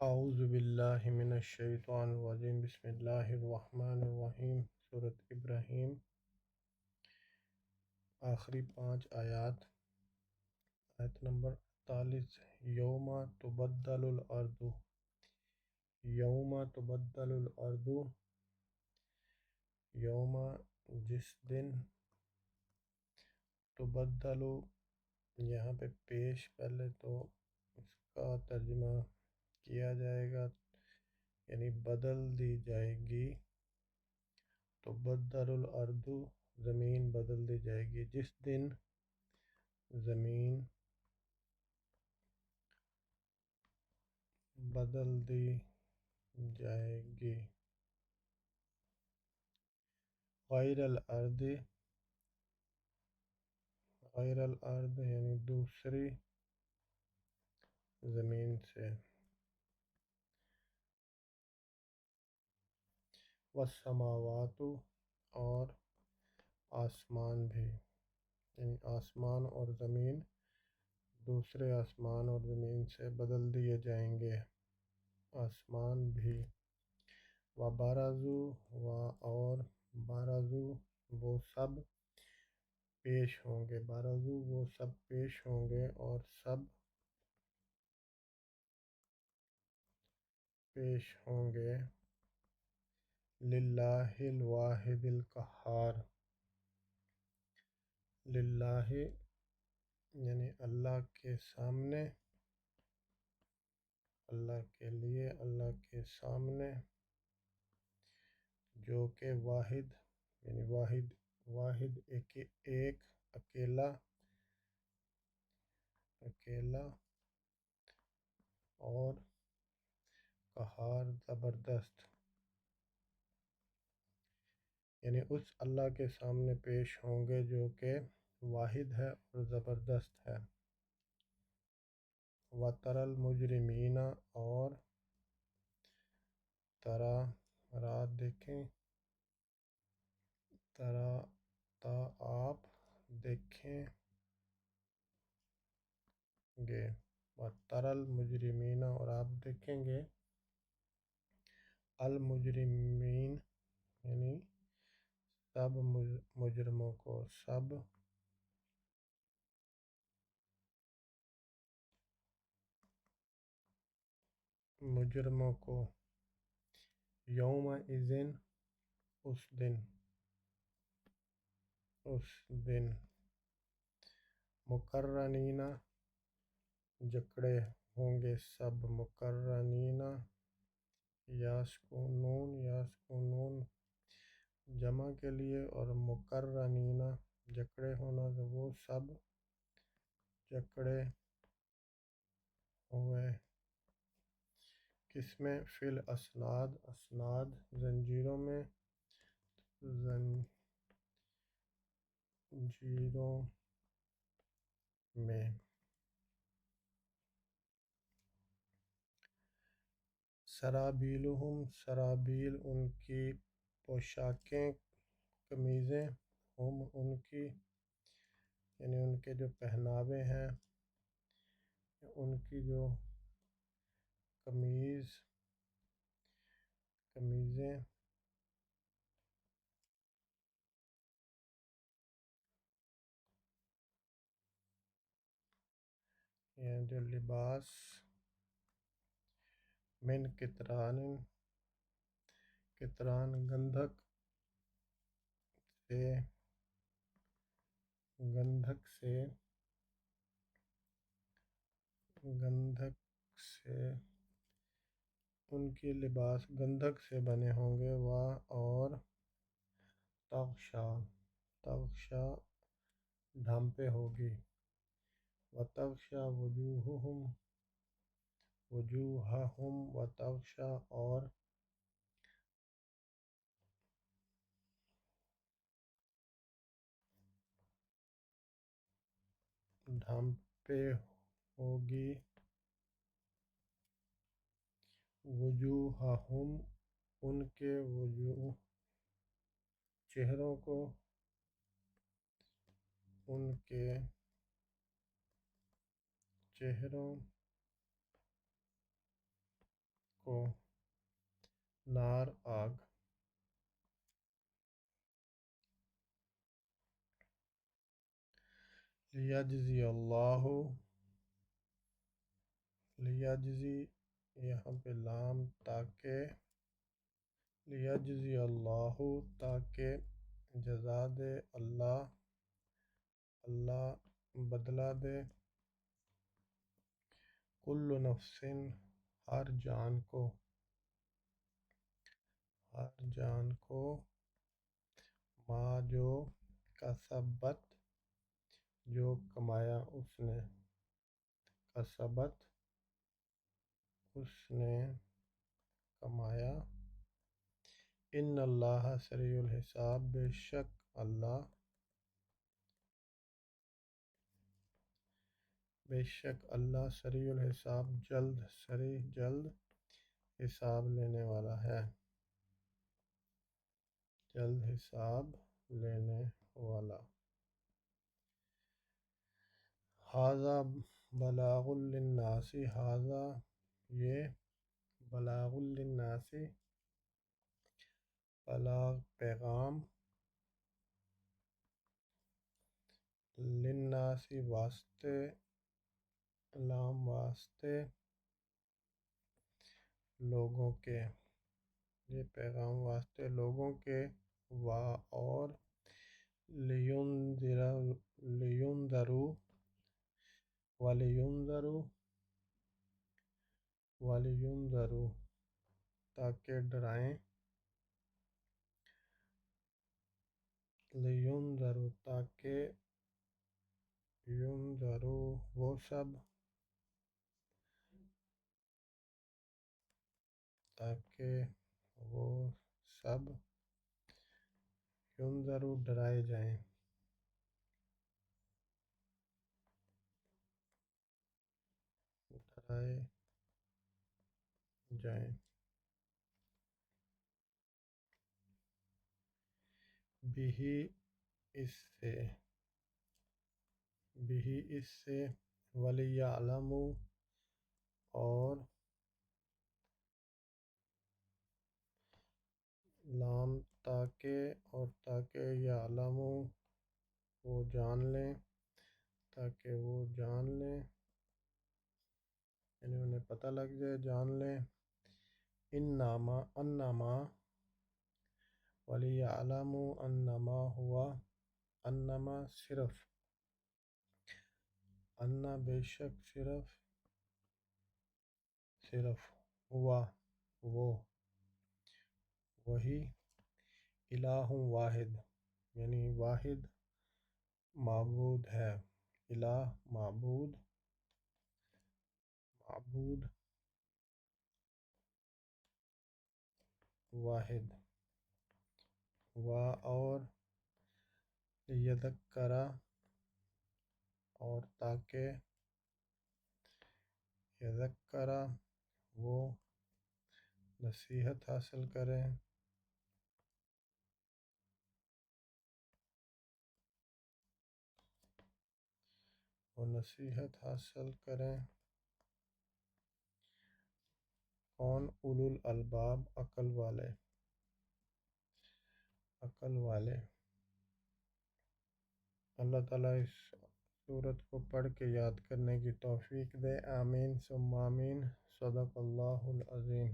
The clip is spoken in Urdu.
اعوذ باللہ من الشیطان الرجیم بسم اللہ الرحمن الرحیم سورۃ ابراہیم آخری 5 آیات۔ آیت نمبر 48 یوم تبدل الارض، یوم تبدل الارض، یوم جس دن، تبدل یہاں پہ پیش، پہلے تو اس کا ترجمہ کیا جائے گا یعنی بدل دی جائے گی، تبدل الارض زمین بدل دی جائے گی، جس دن زمین بدل دی جائے گی، غیر الارض، غیر الارض یعنی دوسری زمین سے، والسماوات اور آسمان بھی، یعنی آسمان اور زمین دوسرے آسمان اور زمین سے بدل دیے جائیں گے، آسمان بھی، وبرزوا اور برزوا وہ سب پیش ہوں گے، برزوا وہ سب پیش ہوں گے اور سب پیش ہوں گے، للہ الواحد القہار، للہ یعنی اللہ کے سامنے، اللہ کے لیے، اللہ کے سامنے، جو کہ واحد یعنی واحد، واحد ایک اکیلا، اکیلا اور قہار زبردست، یعنی اس اللہ کے سامنے پیش ہوں گے جو کہ واحد ہے اور زبردست ہے، وَتَرَى الْمُجْرِمِينَ اور رات دیکھیں، آپ دیکھیں گے، وَتَرَى الْمُجْرِمِينَ اور آپ دیکھیں گے، المجرمین یعنی سب مجرموں کو، سب مجرموں کو، یوم اذن اس دن، اس دن، مقرنین جکڑے ہوں گے سب، مقرنین، یاسکونون، یاسکونون جمع کے لیے اور مقرنین جکڑے ہونا، تو وہ سب جکڑے ہوئے، کس میں، فی الاسناد، اسناد زنجیروں میں، زنجیروں میں، سرابیلہم، سرابیل ان کی پوشاکیں، قمیضیں، ہم ان کی یعنی ان کے جو پہناوے ہیں، ان کی جو قمیضیں، یا جو لباس، من قطران، قطران گندھک سے، گندھک سے، گندھک سے، ان کے لباس گندھک سے بنے ہوں گے، اور تغشا، تغشا ڈھانپے ہوگی، وتغشا وجوہہم، وجوہہم، وتغشا اور ڈھانپے ہوگی، وجوہہم ان کے وجوہ، چہروں کو، ان کے چہروں کو، نار آگ۔ لیجزی اللہ، لیجزی یہاں پہ لام تاکہ، لیجزی اللہ تاکہ جزا دے اللہ، اللہ بدلہ دے، کل نفس ہر جان کو، ہر جان کو، ما جو کسبت جو کمایا اس نے، کسبت اس نے کمایا، ان اللہ سریع الحساب بے شک اللہ، بے شک اللہ سریع الحساب جلد، سریع جلد حساب لینے والا ہے، جلد حساب لینے والا۔ ھذا بلاغ للناس، ھذا یہ، بلاغ للناس بلاغ پیغام، للناس واسطے، لام واسطے لوگوں کے، یہ پیغام واسطے لوگوں کے، اور لینذروا، ولینذروا تاکہ ڈرائیں، لینذروا تاکہ ینذروا وہ سب، تاکہ وہ سب ینذروا ڈرائے جائیں، ڈرائے جائیں، بھی اس سے، بھی اس سے، ولیعلموا اور لام تاکہ، اور تاکہ یعلموا وہ جان لیں، تاکہ وہ جان لیں، یعنی انہیں پتہ لگ جائے، جان لیں، انما ولیعلموا انما ہوا، انما صرف، انا بے شک صرف، صرف ہوا وہ، وہی، الہ واحد یعنی واحد معبود ہے، الہ معبود، معبود واحد، اور لیذکر اور تاکہ، یذکر وہ نصیحت حاصل کریں، وہ نصیحت حاصل کریں، کون، اولو الالباب عقل والے، عقل والے۔ اللہ تعالیٰ اس سورت کو پڑھ کے یاد کرنے کی توفیق دے، آمین ثم آمین، صدق اللہ العظیم۔